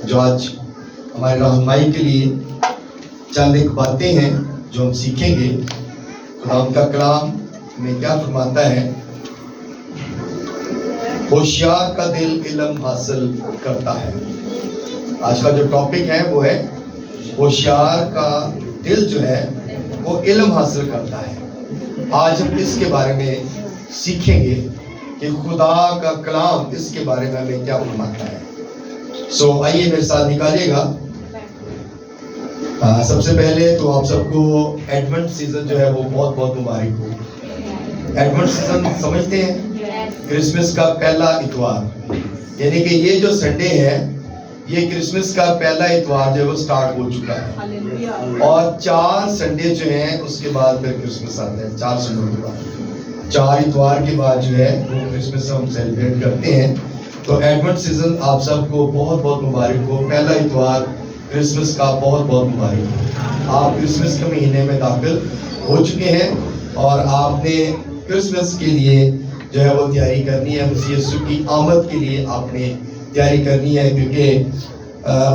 جو آج ہماری رہنمائی کے لیے چند ایک باتیں ہیں جو ہم سیکھیں گے. خدا کا کلام میں کیا فرماتا ہے؟ ہوشیار کا دل علم حاصل کرتا ہے. آج کا جو ٹاپک ہے وہ ہے ہوشیار کا دل جو ہے وہ علم حاصل کرتا ہے. آج ہم اس کے بارے میں سیکھیں گے کہ خدا کا کلام اس کے بارے میں ہمیں کیا فرماتا ہے. آئیے میرے ساتھ نکالیے گا. سب سے پہلے تو آپ سب کو ایڈونٹ سیزن جو ہے وہ بہت بہت مبارک ہو. ایڈونٹ سیزن سمجھتے ہیں؟ کرسمس کا پہلا اتوار، یعنی کہ یہ جو سنڈے ہے یہ کرسمس کا پہلا اتوار جو ہے وہ سٹارٹ ہو چکا ہے. اور 4 سنڈے جو ہیں اس کے بعد پھر کرسمس آتا ہے. 4 سنڈے کے بعد 4 اتوار کے بعد جو ہے وہ کرسمس ہم سیلیبریٹ کرتے ہیں. تو ایڈونٹ سیزن آپ سب کو بہت بہت مبارک ہو. پہلا اتوار کرسمس کا بہت بہت مبارک ہو. آپ کرسمس کے مہینے میں داخل ہو چکے ہیں اور آپ نے کرسمس کے لیے جو ہے وہ تیاری کرنی ہے. مسیح یسوع کی آمد کے لیے آپ نے تیاری کرنی ہے، کیونکہ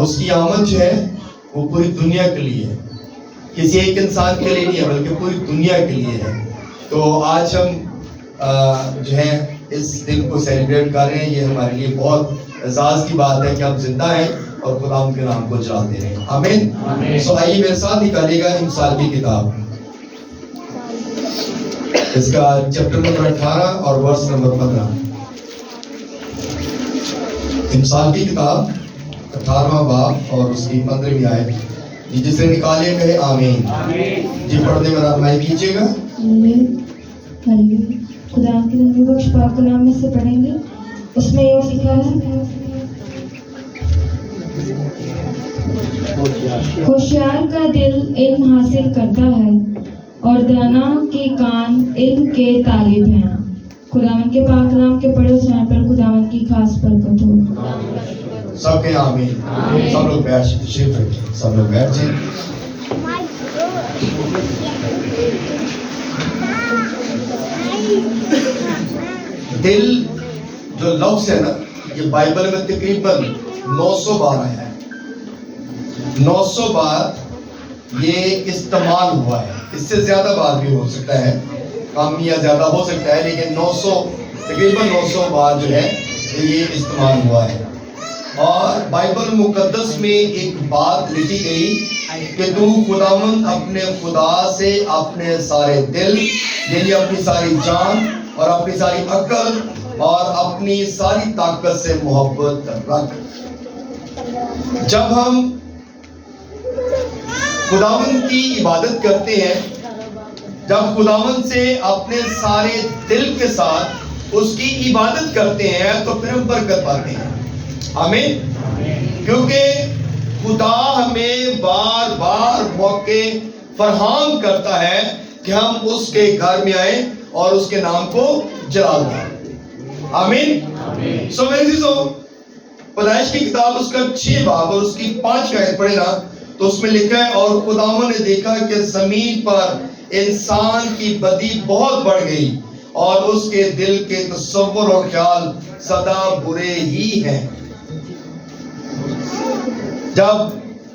اس کی آمد جو ہے وہ پوری دنیا کے لیے ہے، کسی ایک انسان کے لیے نہیں ہے بلکہ پوری دنیا کے لیے ہے. تو آج ہم جو ہے اس دن کو سیلیبریٹ کر رہے ہیں. یہ ہمارے لیے بہت اعزاز کی بات ہے کہ ہم زندہ ہیں اور خدا ان کے نام کو جلاتے رہیں. آمین. آئیے میرے ساتھ نکالیے گا امثال کی کتاب، اس کا چیپٹر نمبر 18 اور ورس نمبر 15. امثال کی کتاب 18واں باب اور اس کی 15ویں آیت. جس نے نکالے گئے آمین. جی پڑھنے میں رہنمائی کیجیے گا. خدا کے نبی بخش پاک کلام میں سے پڑھیں گے. اس میں یہ لکھا ہے، ہوشیار کا دل علم حاصل کرتا ہے اور دانا کے کان علم کے طالب ہیں. خداوند کے پاک کلام کے پڑھے سننے پر خداوند کی خاص برکت ہو. سب کے آمین. سب لوگ بیٹھ تشریف رکھیں. سب لوگ بیٹھ جائیں. دل جو لفظ ہے نا یہ بائبل میں تقریباً 900 بار آیا ہے. 900 بار یہ استعمال ہوا ہے. اس سے زیادہ بار بھی ہو سکتا ہے، کم یا زیادہ ہو سکتا ہے، لیکن تقریباً 900 بار جو ہے یہ استعمال ہوا ہے. اور بائبل مقدس میں ایک بات لکھی گئی کہ تو خداوند اپنے خدا سے اپنے سارے دل، یعنی اپنی ساری جان اور اپنی ساری عقل اور اپنی ساری طاقت سے محبت رکھ. جب ہم خداوند کی عبادت کرتے ہیں، جب خداوند سے اپنے سارے دل کے ساتھ اس کی عبادت کرتے ہیں تو پھر ہم برکت پاتے ہیں. آمین. کیونکہ خدا ہمیں بار بار موقع فراہم کرتا ہے کہ ہم اس کے گھر میں آئیں اور اس کے نام کو جلال دیں. آمین. میرے عزیزو، پیدائش کی کتاب اس کا 6 باب اور اس کی 5 آیت پڑھے نا تو اس میں لکھا ہے، اور خداوند نے دیکھا کہ زمین پر انسان کی بدی بہت بڑھ گئی اور اس کے دل کے تصور اور خیال سدا برے ہی ہیں. جب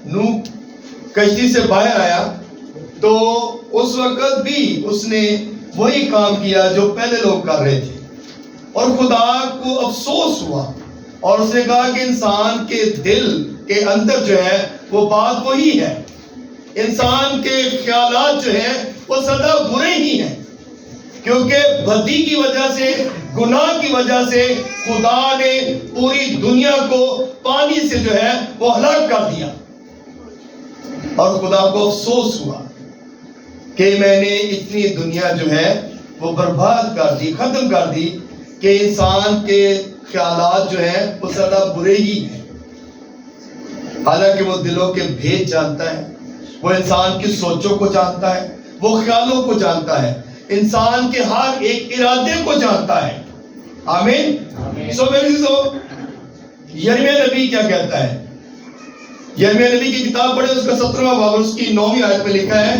نوح کشتی سے باہر آیا تو اس وقت بھی اس نے وہی کام کیا جو پہلے لوگ کر رہے تھے، اور خدا کو افسوس ہوا اور اس نے کہا کہ انسان کے دل کے اندر جو ہے وہ بات وہی ہے. انسان کے خیالات جو ہیں وہ سدا برے ہی ہیں، کیونکہ بدی کی وجہ سے، گناہ کی وجہ سے خدا نے پوری دنیا کو پانی سے جو ہے وہ ہلاک کر دیا. اور خدا کو افسوس ہوا کہ میں نے اتنی دنیا جو ہے وہ برباد کر دی، ختم کر دی، کہ انسان کے خیالات جو ہیں وہ سدا برے ہی ہیں. حالانکہ وہ دلوں کے بھید جانتا ہے، وہ انسان کی سوچوں کو جانتا ہے، وہ خیالوں کو جانتا ہے، انسان کے ہر ایک ارادے کو جانتا ہے. آمین. میرے عزیزو، یرمیہ نبی کیا کہتا ہے؟ یرمیہ نبی کی کتاب پڑھیں، اس کا 17واں باب اس کی 9ویں آیت میں لکھا ہے،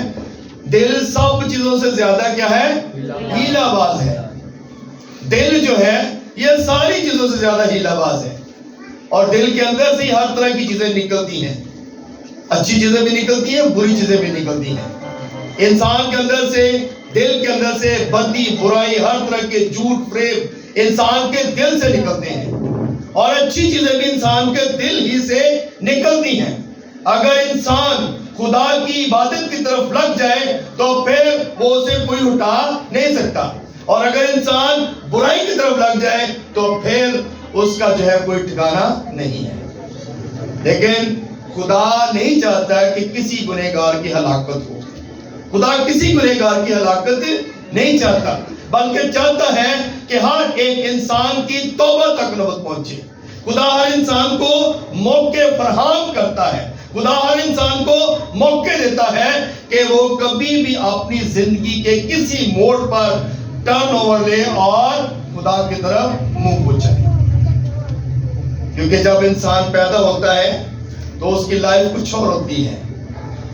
دل سب چیزوں سے زیادہ کیا ہے؟ ہیلا باز ہے. دل جو ہے یہ ساری چیزوں سے زیادہ ہیلا باز ہے. اور دل کے اندر سے ہی ہر طرح کی چیزیں نکلتی ہیں. اچھی چیزیں بھی نکلتی ہیں, بری چیزیں بھی نکلتی ہیں. انسان کے اندر سے, دل کے اندر سے بدی, برائی, ہر طرح کے جھوٹ, فریب انسان کے دل سے نکلتے ہیں. اور اچھی چیزیں بھی انسان کے دل ہی سے نکلتی ہیں. اگر انسان خدا کی عبادت کی طرف لگ جائے تو پھر وہ اسے کوئی اٹھا نہیں سکتا. اور اگر انسان برائی کی طرف لگ جائے تو پھر اس کا جو ہے کوئی ٹھکانہ نہیں ہے. لیکن خدا نہیں چاہتا کہ کسی گنہگار کی ہلاکت ہو. خدا کسی گنہگار کی ہلاکت نہیں چاہتا, بلکہ چاہتا ہے کہ ہر ایک انسان کی توبہ تک نوبت پہنچے. خدا ہر انسان کو موقع فراہم کرتا ہے. خدا ہر انسان کو موقع دیتا ہے کہ وہ کبھی بھی اپنی زندگی کے کسی موڑ پر ٹرن اوور لے اور خدا کی طرف منہ پوچھے. کیونکہ جب انسان پیدا ہوتا ہے تو اس کی لائف کچھ اور ہوتی ہے,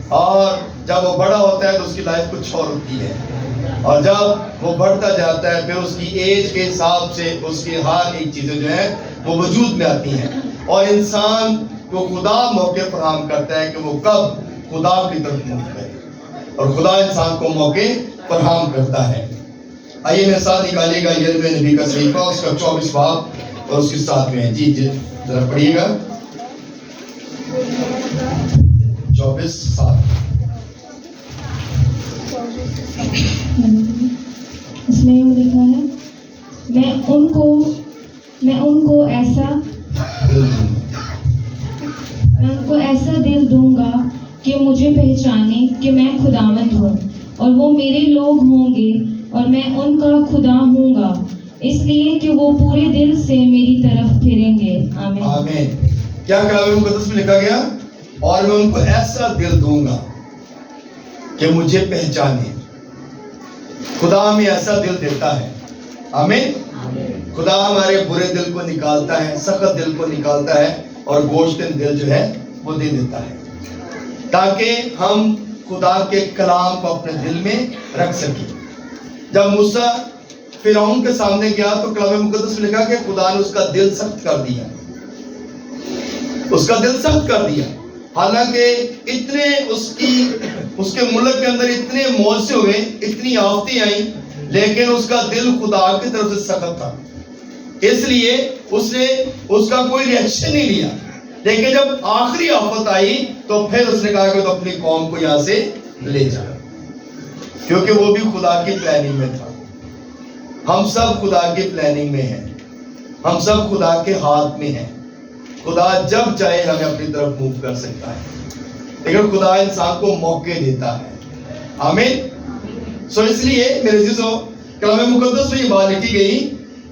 اور جب وہ بڑا ہوتا ہے تو اس کی لائف کچھ اور ہوتی ہے, اور جب وہ بڑھتا جاتا ہے پھر اس کی ایج کے حساب سے اس کی ہر ایک چیزیں جو ہے وہ وجود میں آتی ہیں. اور انسان کو خدا موقع فراہم کرتا ہے کہ وہ کب خدا کی طرف منہ کرے, اور خدا انسان کو موقع فراہم کرتا ہے. آئیے میرے ساتھ نکالیے گا یرمیہ نبی کا صحیفہ, اس کا 24 باب اور اس کے ساتھ میں ہے. جی ذرا پڑھیے گا 24:7. اس میں یہ لکھا ہے, میں ان کو ایسا دل دوں گا کہ مجھے پہچانے کہ میں خداوند ہوں, اور وہ میرے لوگ ہوں گے اور میں ان کا خدا ہوں گا, اس لیے کہ وہ پورے دل سے میری طرف پھریں گے. آمین. آمین. کیا کلام مقدس میں لکھا گیا؟ اور میں ان کو ایسا دل دوں گا کہ مجھے پہچانے. خدا ہمیں ایسا دل دیتا ہے. آمین. خدا ہمارے برے دل کو نکالتا ہے, سخت دل کو نکالتا ہے, اور گوشتن دل جو ہے وہ دے دیتا ہے, تاکہ ہم خدا کے کلام کو اپنے دل میں رکھ سکیں. جب موسیٰ فرعون کے سامنے گیا تو کلام مقدس میں لکھا کہ خدا نے اس کا دل سخت کر دیا. اس کا دل سخت کر دیا. حالانکہ اتنے اس کے ملک کے اندر اتنے معجزے ہوئے, اتنی آفتیں آئیں, لیکن اس کا دل خدا کی طرف سے سخت تھا, اس لیے اس نے اس کا کوئی ریئیکشن نہیں لیا. لیکن جب آخری آفت آئی تو پھر اس نے کہا کہ تو اپنی قوم کو یہاں سے لے جا, کیونکہ وہ بھی خدا کی پلاننگ میں تھا. ہم سب خدا کی پلاننگ میں ہیں, ہم سب خدا کے ہاتھ میں ہیں. خدا جب چاہے ہمیں اپنی طرف موو کر سکتا ہے, لیکن خدا انسان کو موقع دیتا ہے. آمین. سو اس لیے میرے عزیزو, کلام مقدس میں یہ بات لکھی گئی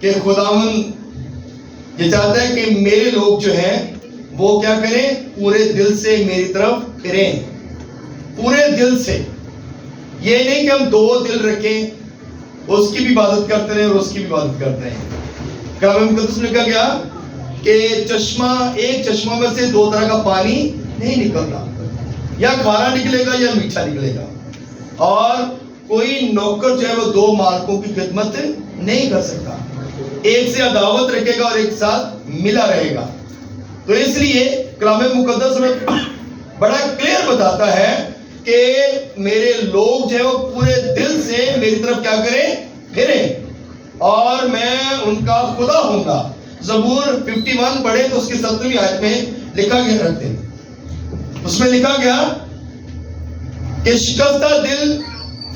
کہ خداوند یہ چاہتا ہے کہ میرے لوگ جو ہیں وہ کیا کریں, پورے دل سے میری طرف پھریں. پورے دل سے. یہ نہیں کہ ہم 2 دل رکھیں, اس کی بھی عبادت کرتے رہیں اور اس کی بھی عبادت کرتے ہیں. کلام مقدس میں کہا گیا کہ ایک چشمہ میں سے 2 طرح کا پانی نہیں نکلتا, یا کھارا نکلے گا یا میٹھا نکلے گا. اور کوئی نوکر جو ہے وہ 2 مالکوں کی خدمت نہیں کر سکتا, ایک سے عداوت رکھے گا اور ایک ساتھ ملا رہے گا. تو اس لیے کلام مقدس میں بڑا کلیئر بتاتا ہے کہ میرے لوگ جو ہے وہ پورے دل سے میری طرف کیا کریں, پھریں, اور میں ان کا خدا ہوں گا. زبور 51 پڑھے تو اس کی 17ویں آیت میں لکھا گیا رکھتے ہیں, اس میں لکھا گیا کہ شکستہ دل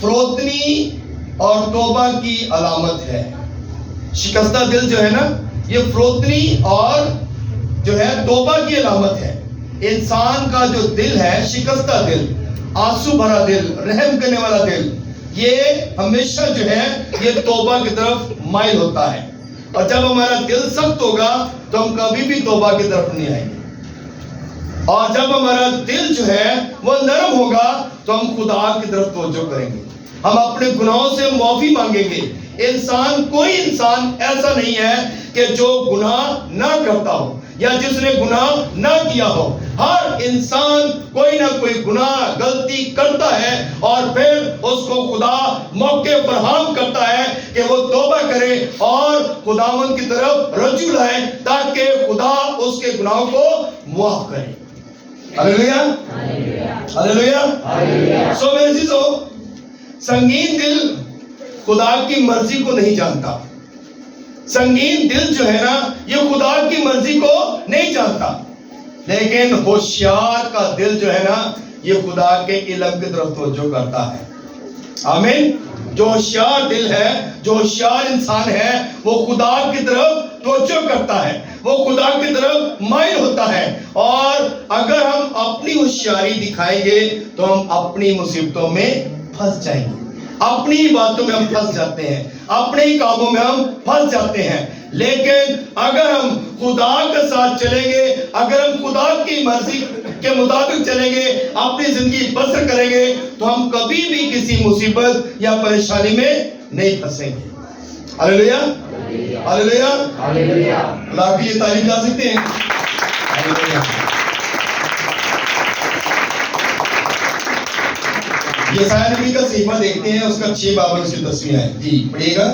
فروتنی اور توبہ کی علامت ہے. شکستہ دل جو ہے نا, یہ فروتنی اور جو ہے توبہ کی علامت ہے. انسان کا جو دل ہے, شکستہ دل, آنسو بھرا دل, رحم کرنے والا دل, یہ ہمیشہ جو ہے یہ توبہ کی طرف مائل ہوتا ہے. اور جب ہمارا دل سخت ہوگا تو ہم کبھی بھی توبہ کی طرف نہیں آئیں گے. اور جب ہمارا دل جو ہے وہ نرم ہوگا تو ہم خدا کی طرف توجہ کریں گے, ہم اپنے گناہوں سے معافی مانگیں گے. کوئی انسان ایسا نہیں ہے کہ جو گناہ نہ کرتا ہو یا جس نے گناہ نہ کیا ہو. ہر انسان کوئی نہ کوئی گناہ غلطی کرتا ہے اور پھر اس کو خدا موقع فراہم کرتا ہے کہ وہ توبہ کرے اور خداوند کی طرف رجوع لائے تاکہ خدا اس کے گناہوں کو معاف کرے. ہلیلویا ہلیلویا. سو میرے عزیزو، سنگین دل خدا کی مرضی کو نہیں جانتا. سنگین دل جو ہے نا یہ خدا کی مرضی کو نہیں جانتا، لیکن ہوشیار کا دل جو ہے نا یہ خدا کے علم کی طرف توجہ کرتا ہے. آمین. جو ہوشیار دل ہے، جو ہوشیار انسان ہے، وہ خدا کی طرف توجہ کرتا ہے، وہ خدا کی طرف مائل ہوتا ہے. اور اگر ہم اپنی ہوشیاری دکھائیں گے تو ہم اپنی مصیبتوں میں پھنس جائیں گے، اپنی باتوں میں ہم پھنس جاتے ہیں، اپنے ہی کاموں میں ہم پھنس جاتے ہیں. لیکن اگر ہم خدا کے ساتھ چلیں گے، اگر ہم خدا کی مرضی کے مطابق چلیں گے، اپنی زندگی بسر کریں گے، تو ہم کبھی بھی کسی مصیبت یا پریشانی میں نہیں پھنسیں گے. ہلیلویا ہلیلویا ہلیلویا. اللہ کی یہ تعریف کر سکتے ہیں. ہلیلویا. یسایہ نبی کا صحیفہ دیکھتے ہیں، اس کا 6 باب میں اس کی تصویر ہے. جی پڑھیے گا.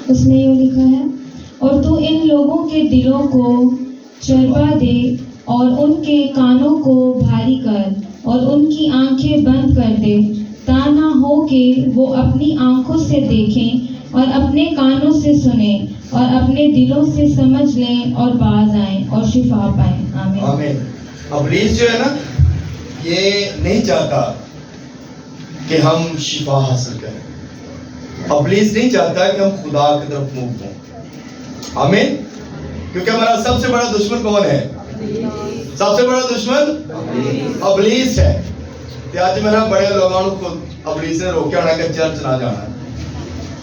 اس میں یہ لکھا ہے، اور تو ان لوگوں کے دلوں کو چربا دے اور ان کے کانوں کو بھاری کر اور ان کی آنکھیں بند کر دے، تا نہ ہو کہ وہ اپنی آنکھوں سے دیکھیں اور اپنے کانوں سے سنیں اور اپنے دلوں سے سمجھ لیں اور باز آئیں اور شفا پائیں. آمین. آمین. ابلیس جو ہے نا یہ نہیں چاہتا کہ ہم شفا حاصل کریں. ابلیس نہیں چاہتا کہ ہم خدا کی طرف منہ ہوں. آمین. کیونکہ ہمارا سب سے بڑا دشمن کون ہے؟ سب سے بڑا دشمن ابلیس ہے. آج میرا بڑے لوگوں کو ابلیس نے روکیا ہونا کہ چرچ نہ جانا،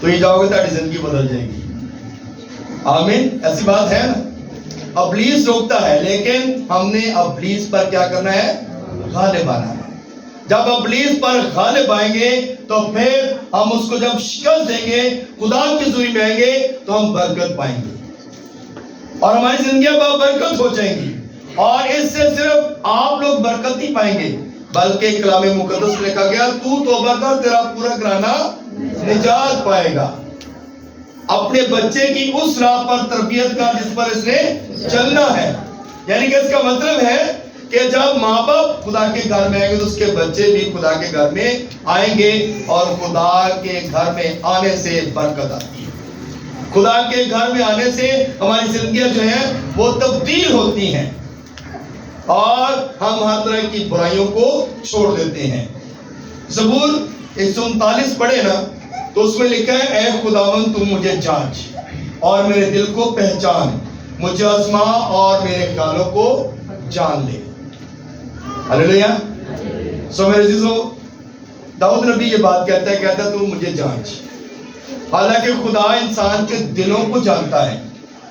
تو یہ جاؤ گے تاکہ زندگی بدل جائے گی. آمین. ایسی بات ہے نا. ابلیس روکتا ہے، لیکن ہم نے ابلیس پر کیا کرنا ہے؟ غالب آنا ہے. جب ابلیس پر غالب آئیں گے تو پھر ہم اس کو جب شکست دیں گے، خدا کی حضوری میں آئیں گے تو ہم برکت پائیں گے اور ہماری زندگیاں برکت ہو جائیں گی. اور اس سے صرف آپ لوگ برکت نہیں پائیں گے، بلکہ کلام مقدس میں لکھا گیا تو توبہ کر، تیرا پورا گھرانہ نجات پائے گا. اپنے بچے کی اس راہ پر تربیت کا جس پر اس نے چلنا ہے. یعنی کہ اس کا مطلب ہے کہ جب ماں باپ خدا کے گھر میں آئیں گے تو اس کے بچے بھی خدا کے گھر میں آئیں گے، اور خدا کے گھر میں آنے سے برکت آتی ہے. خدا کے گھر میں آنے سے ہماری زندگیاں جو ہیں وہ تبدیل ہوتی ہیں اور ہم ہر طرح کی برائیوں کو چھوڑ دیتے ہیں. زبور 139 پڑھے نا تو اس میں لکھا ہے، اے خداوند تو مجھے جانچ اور میرے دل کو پہچان، مجھے آزما اور میرے خیالوں کو جان لے. ہلیلویا. سو میرے عزیزو، داؤد نبی یہ بات کہتا ہے تو مجھے جانچ. حالانکہ خدا انسان کے دلوں کو جانتا ہے،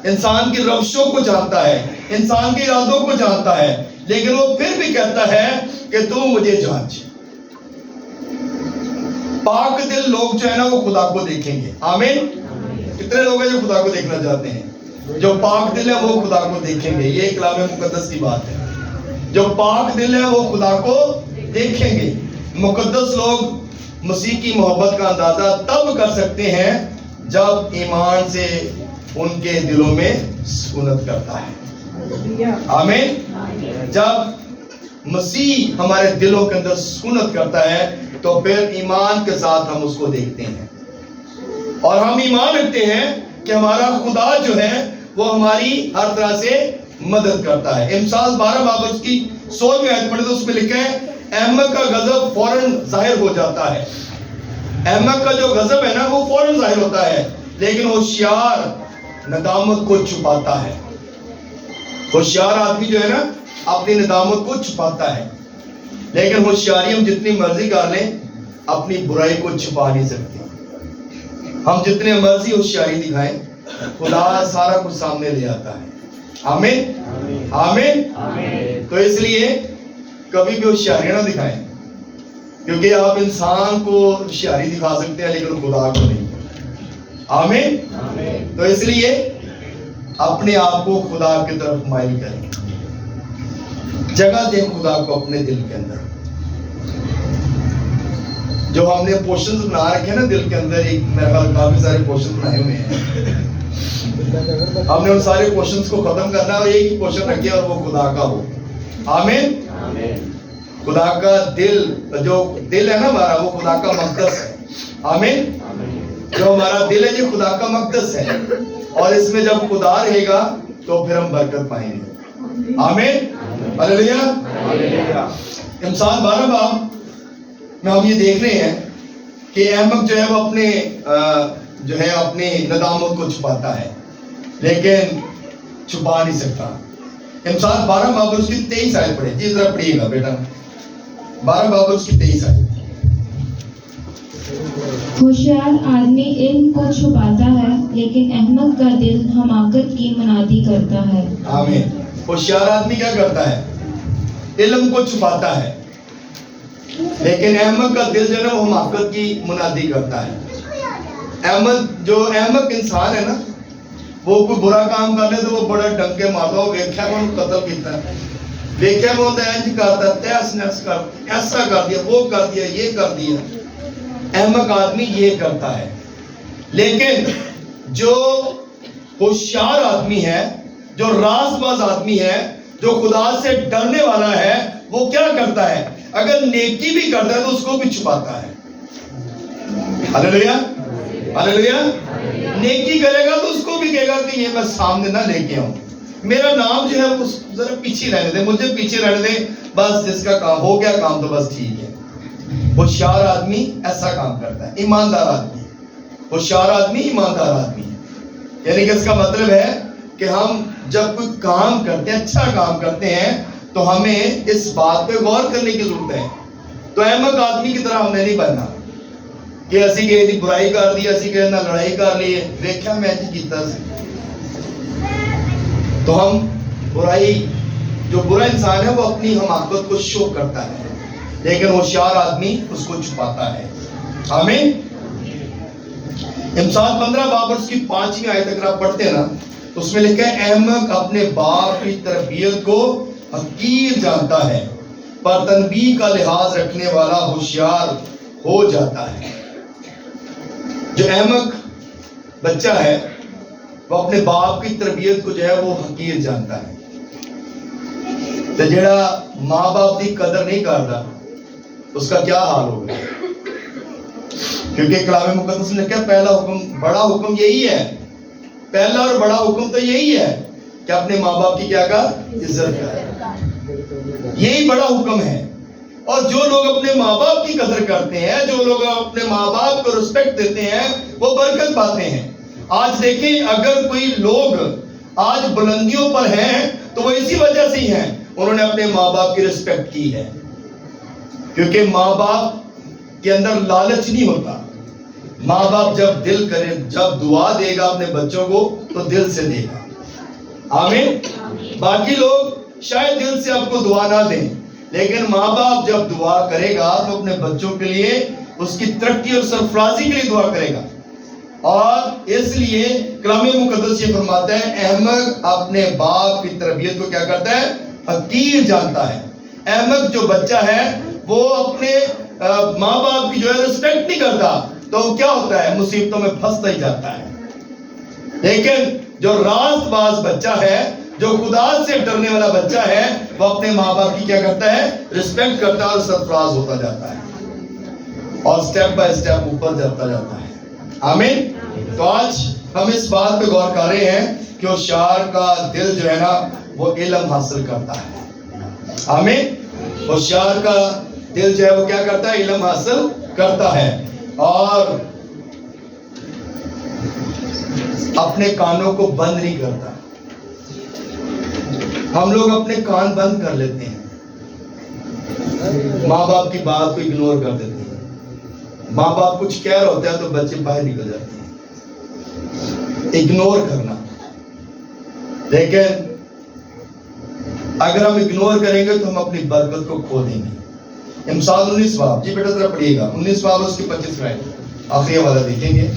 انسان کی روشوں کو جانتا ہے، انسان کے ارادوں کو جانتا ہے، لیکن وہ پھر بھی کہتا ہے کہ تو مجھے جانچ. پاک دل لوگ جو ہے نا وہ خدا کو دیکھیں گے. آمین. کتنے لوگ ہیں جو خدا کو دیکھنا چاہتے ہیں؟ جو پاک دل ہے وہ خدا کو دیکھیں گے. یہ کلام مقدس کی بات ہے. جو پاک دل ہے وہ خدا کو دیکھیں گے. مقدس لوگ مسیح کی محبت کا اندازہ تب کر سکتے ہیں جب ایمان سے ان کے دلوں میں سکونت کرتا ہے. آمین. جب مسیح ہمارے دلوں کے اندر سکونت کرتا ہے تو پھر ایمان کے ساتھ ہم اس کو دیکھتے ہیں اور ہم ایمان رکھتے ہیں کہ ہمارا خدا جو ہے وہ ہماری ہر طرح سے مدد کرتا ہے. امثال 12 باب اس کی 16ویں آیت پڑھیں تو اس میں لکھا ہے، احمق کا غضب فوراً ظاہر ہو جاتا ہے. احمق کا جو غضب ہے نا وہ فوراً ظاہر ہوتا ہے، لیکن ہوشیار ندامت کو چھپاتا ہے. ہوشیار آدمی جو ہے نا اپنی ندامت کو چھپاتا ہے، لیکن ہوشیاری ہم جتنی مرضی کر لیں اپنی برائی کو چھپا نہیں سکتے. ہم جتنے مرضی ہوشیاری دکھائیں خدا سارا کچھ سامنے لے آتا ہے. آمین آمین. تو اس لیے کبھی بھی ہوشیاری نہ دکھائیں. کیونکہ آپ انسان کو ہوشیاری دکھا سکتے ہیں لیکن خدا کو نہیں. آمین. تو اس لیے اپنے آپ کو خدا کی طرف مائل کریں, جگہ دیں خدا کو اپنے دل کے اندر. جو ہم نے پورشنز بنا رکھے ہیں نا دل کے اندر, ایک میرے خیال کافی سارے پورشن بنائے ہوئے ہیں, ہم نے ان سارے پورشنز کو ختم کرنا اور ایک ہی پورشن رکھے اور وہ خدا کا ہو. آمین. خدا کا دل, جو دل ہے نا ہمارا, وہ خدا کا مقدس ہے. آمین. جو ہمارا دل ہے یہ خدا کا مقدس ہے, اور اس میں جب خدا رہے گا تو پھر ہم برکت پائیں گے. آمین. ہلیلویا. امثال 12 باب میں ہم یہ دیکھ رہے ہیں کہ احمق جو ہے وہ اپنے ندامت کو چھپاتا ہے لیکن چھپا نہیں سکتا. امثال 12 باب اس کی 23 آیت پڑھے جی, ذرا پڑھیے گا بیٹا. 12 باب اس کی 23 آیت. ہوشیار آدمی علم کو چھپاتا ہے لیکن احمق کا دل حماقت کی منادی کرتا ہے. آمین. ہوشیار آدمی کیا کرتا ہے؟ علم کو چھپاتا ہے, لیکن احمق کا دل جو ہے وہ حماقت کی منادی کرتا ہے. احمق انسان ہے نا, وہ کوئی برا کام کر لے تو وہ بڑا ڈنکے مارتا ہو, ویکھیا کو قتل کیتا ہے, ویکھیا کو انج کرتا ہے, تیس نیس کر, ایسا کر دیا, وہ کر دیا, یہ کر دیا. احمق آدمی یہ کرتا ہے. لیکن جو ہوشیار آدمی ہے, جو راز باز آدمی ہے, جو خدا سے ڈرنے والا ہے, وہ کیا کرتا ہے؟ اگر نیکی بھی کرتا ہے تو اس کو بھی چھپاتا ہے. ہلیلویا. ہلیلویا. نیکی کرے گا تو اس کو بھی کہے گا کہ یہ میں سامنے نہ لے کے آؤں, میرا نام جو ہے وہ ذرا پیچھے رہنے دے, مجھے پیچھے رہنے دے, بس جس کا کام ہو گیا کام تو بس ٹھیک ہے. ہوشیار آدمی ایسا کام کرتا ہے. ایماندار آدمی, ہوشیار آدمی ایماندار آدمی, یعنی کہ اس کا مطلب ہے کہ ہم جب کوئی کام کرتے ہیں, اچھا کام کرتے ہیں, تو ہمیں اس بات پہ غور کرنے کی ضرورت ہے. تو احمق آدمی کی طرح ہم نے نہیں بننا کہ اسی کہے دی برائی کر دی, اسی کہے نہ لڑائی کر لی, دیکھا میں جی کیتا سی. تو ہم برائی, جو برا انسان ہے وہ اپنی حماقت کو شو کرتا ہے, لیکن ہوشیار آدمی اس کو چھپاتا ہے. آمین. امثال 15 باب اس کی 5ویں آیت اگر آپ پڑھتے ہیں نا, اس میں لکھا ہے احمق اپنے باپ کی تربیت کو حقیر جانتا ہے, پر تنبیہ کا لحاظ رکھنے والا ہوشیار ہو جاتا ہے. جو احمق بچہ ہے وہ اپنے باپ کی تربیت کو جو ہے وہ حقیر جانتا ہے. تو جڑا ماں باپ کی قدر نہیں کرتا اس کا کیا حال ہوگا؟ کیونکہ کلام مقدس نے کہا پہلا حکم, بڑا حکم یہی ہے, پہلا اور بڑا حکم تو یہی ہے کہ اپنے ماں باپ کی کیا کر, عزت کر. یہی بڑا حکم ہے. اور جو لوگ اپنے ماں باپ کی قدر کرتے ہیں, جو لوگ اپنے ماں باپ کو رسپیکٹ دیتے ہیں, وہ برکت پاتے ہیں. آج دیکھیں, اگر کوئی لوگ آج بلندیوں پر ہیں تو وہ اسی وجہ سے ہی ہیں, انہوں نے اپنے ماں باپ کی رسپیکٹ کی ہے. کیونکہ ماں باپ کے اندر لالچ نہیں ہوتا. ماں باپ جب دل کرے, جب دعا دے گا اپنے بچوں کو تو دل سے دے گا. آمین. باقی لوگ شاید دل سے آپ کو دعا نہ دیں, لیکن ماں باپ جب دعا کرے گا تو اپنے بچوں کے لیے اس کی ترقی اور سرفرازی کے لیے دعا کرے گا. اور اس لیے کلام مقدس یہ فرماتا ہے احمق اپنے باپ کی تربیت کو کیا کرتا ہے, حقیر جانتا ہے. احمق جو بچہ ہے وہ اپنے ماں باپ کی جو ہے رسپیکٹ نہیں کرتا, تو کیا ہوتا ہے, مصیبتوں میں پھنستا ہی جاتا ہے. لیکن جو راست باز بچہ ہے, جو خدا سے ڈرنے والا بچہ ہے, وہ اپنے ماں باپ کی کیا کرتا ہے, رسپیکٹ کرتا ہے اور سرفراز ہوتا جاتا ہے, اور سٹیپ بائی سٹیپ اوپر جاتا جاتا ہے. آمین. تو آج ہم اس بات پہ غور کر رہے ہیں کہ ہوشیار کا دل جو ہے نا وہ علم حاصل کرتا ہے. آمین. ہوشیار کا دل جو ہے وہ کیا کرتا ہے, علم حاصل کرتا ہے, اور اپنے کانوں کو بند نہیں کرتا. ہم لوگ اپنے کان بند کر لیتے ہیں, ماں باپ کی بات کو اگنور کر دیتے ہیں. ماں باپ کچھ کہہ رہا ہوتا ہے تو بچے باہر نکل جاتے ہیں. اگنور کرنا. لیکن اگر ہم اگنور کریں گے تو ہم اپنی برکت کو کھو دیں گے. امثال 19 باب، جی بیٹا ذرا پڑھیے گا 19 باب اور اس کی 25 آیت، آخری حوالہ دیکھیں گے.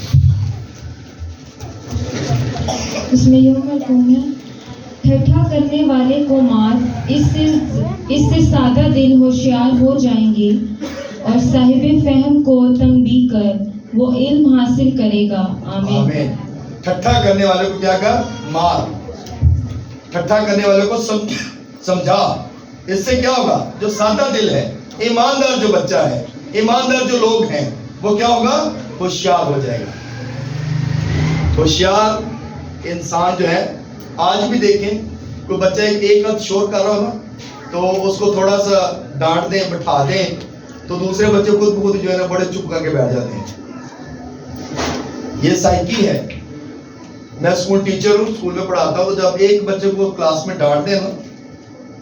اس میں یوں مفہوم ہے، ٹھٹھا کرنے والے کو مار، اس سے سادہ دل ہوشیار ہو جائیں گے، اور صاحب فہم کو تنبیہ کر، وہ علم حاصل کرے گا. آمین. آمین. ٹھٹھا کرنے والے کو کیا کر؟ مار. ٹھٹھا کرنے والے کو سمجھا. اس سے کیا ہوگا؟ جو سادہ دل ہے، ایماندار جو بچہ ہے، ایماندار جو لوگ ہیں، وہ کیا ہوگا؟ ہوشیار ہو جائے گا. ہوشیار انسان جو ہے، آج بھی دیکھیں کوئی بچہ ایک ہاتھ شور کر رہا ہو نا، تو اس کو تھوڑا سا ڈانٹ دیں، بٹھا دیں، تو دوسرے بچے خود بخود جو ہے نا بڑے چپ کر کے بیٹھ جاتے ہیں. یہ سائیکی ہے. میں اسکول ٹیچر ہوں، اسکول میں پڑھاتا ہوں، تو جب ایک بچے کو کلاس میں ڈانٹ دیں نا،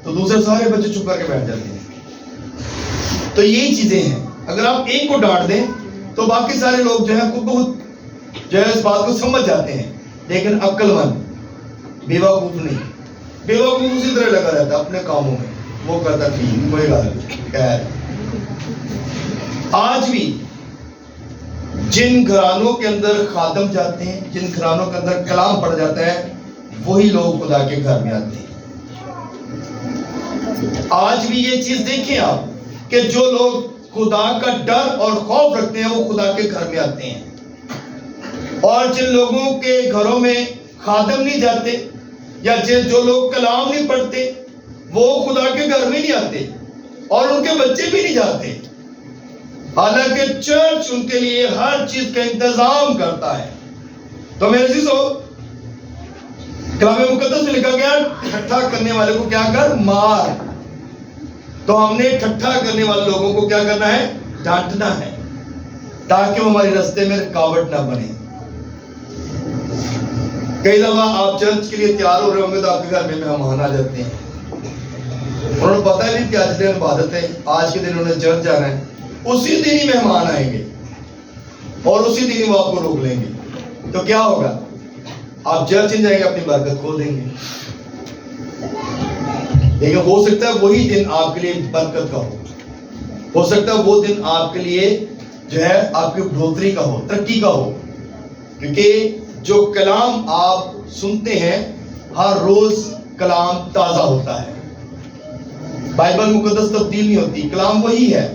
تو دوسرے سارے بچے چپ کر کے بیٹھ جاتے ہیں. تو یہی چیزیں ہیں. اگر آپ ایک کو ڈانٹ دیں تو باقی سارے لوگ جو ہے خود بہت جو ہے اس بات کو سمجھ جاتے ہیں. لیکن عقل مند بیوقوف نہیں. بیوقوف اسی طرح لگا رہتا ہے اپنے کاموں میں، وہ کرتا ٹھیک، کوئی بات نہیں. خیر، آج بھی جن گھرانوں کے اندر خادم جاتے ہیں، جن گھرانوں کے اندر کلام پڑھ جاتا ہے، وہی لوگ خدا کے گھر میں آتے ہیں. آج بھی یہ چیز دیکھیں آپ کہ جو لوگ خدا کا ڈر اور خوف رکھتے ہیں، وہ خدا کے گھر میں آتے ہیں. اور جن لوگوں کے گھروں میں خادم نہیں جاتے، یا جو لوگ کلام نہیں پڑھتے، وہ خدا کے گھر میں نہیں آتے، اور ان کے بچے بھی نہیں جاتے. حالانکہ چرچ ان کے لیے ہر چیز کا انتظام کرتا ہے. تو میرے عزیزو، کلام مقدس میں لکھا گیا ٹھٹھا کرنے والے کو کیا کر؟ مار. تو ہم نے ٹھٹھا کرنے والے لوگوں کو کیا کرنا ہے؟ ڈانٹنا ہے، تاکہ وہ ہمارے راستے میں رکاوٹ نہ بنے. کئی دفعہ آپ چرچ کے لیے تیار ہو رہے ہوں گے تو آپ کے گھر میں مہمان آ جاتے ہیں. انہوں نے پتہ نہیں کہ آج دن عبادت ہے، آج کے دن انہوں نے چرچ جانا ہے. اسی دن ہی مہمان آئیں گے اور اسی دن ہی وہ آپ کو روک لیں گے. تو کیا ہوگا؟ آپ چرچ نہیں جائیں گے، اپنی برکت کھو دیں گے. لیکن ہو سکتا ہے وہی دن آپ کے لیے برکت کا ہو سکتا ہے وہ دن آپ کے لیے جو ہے آپ کی بڑھوتری کا ہو، ترقی کا ہو. کیونکہ جو کلام آپ سنتے ہیں، ہر روز کلام تازہ ہوتا ہے. بائبل مقدس تبدیل نہیں ہوتی، کلام وہی ہے،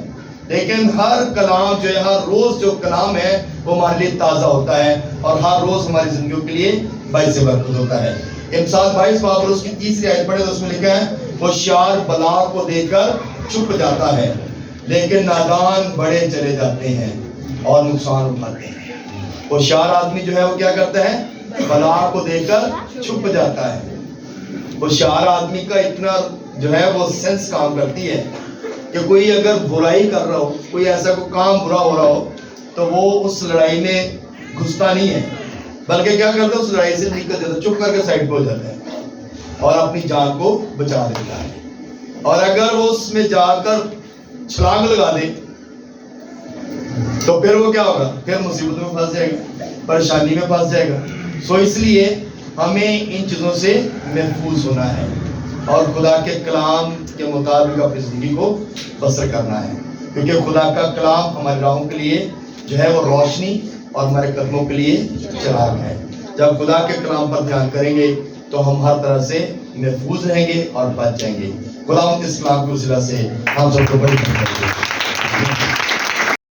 لیکن ہر کلام جو ہے، ہر روز جو کلام ہے وہ ہمارے لیے تازہ ہوتا ہے، اور ہر روز ہماری زندگیوں کے لیے باعث برکت ہوتا ہے. امثال 22 باب اور اس کی 3 آیت پڑھے تو اس میں لکھا ہے، ہوشیار بلا کو دیکھ کر چھپ جاتا ہے، لیکن نادان بڑے چلے جاتے ہیں اور نقصان اٹھاتے ہیں. ہوشیار آدمی جو ہے وہ کیا کرتا ہے؟ بلا کو دیکھ کر چھپ جاتا ہے. ہوشیار آدمی کا اتنا جو ہے وہ سینس کام کرتی ہے کہ کوئی اگر برائی کر رہا ہو، کوئی ایسا کوئی کام برا ہو رہا ہو، تو وہ اس لڑائی میں گھستا نہیں ہے، بلکہ کیا کرتا ہے؟ اس لڑائی سے نکل جاتا ہے، چپ کر کے سائڈ پہ ہو جاتا ہے اور اپنی جان کو بچا لیتا ہے. اور اگر وہ اس میں جا کر چھلانگ لگا دے تو پھر وہ کیا ہوگا؟ پھر مصیبت میں پھنس جائے گا، پریشانی میں پھنس جائے گا. سو اس لیے ہمیں ان چیزوں سے محفوظ ہونا ہے اور خدا کے کلام کے مطابق اپنی زندگی کو بسر کرنا ہے. کیونکہ خدا کا کلام ہماری راہوں کے لیے جو ہے وہ روشنی اور ہمارے قدموں کے لیے چراغ ہے. جب خدا کے کلام پر دھیان کریں گے تو ہم ہر طرح سے محفوظ رہیں گے اور بچ جائیں گے. خدا اس کلام کے وسیلہ سے ہم سب کو بڑی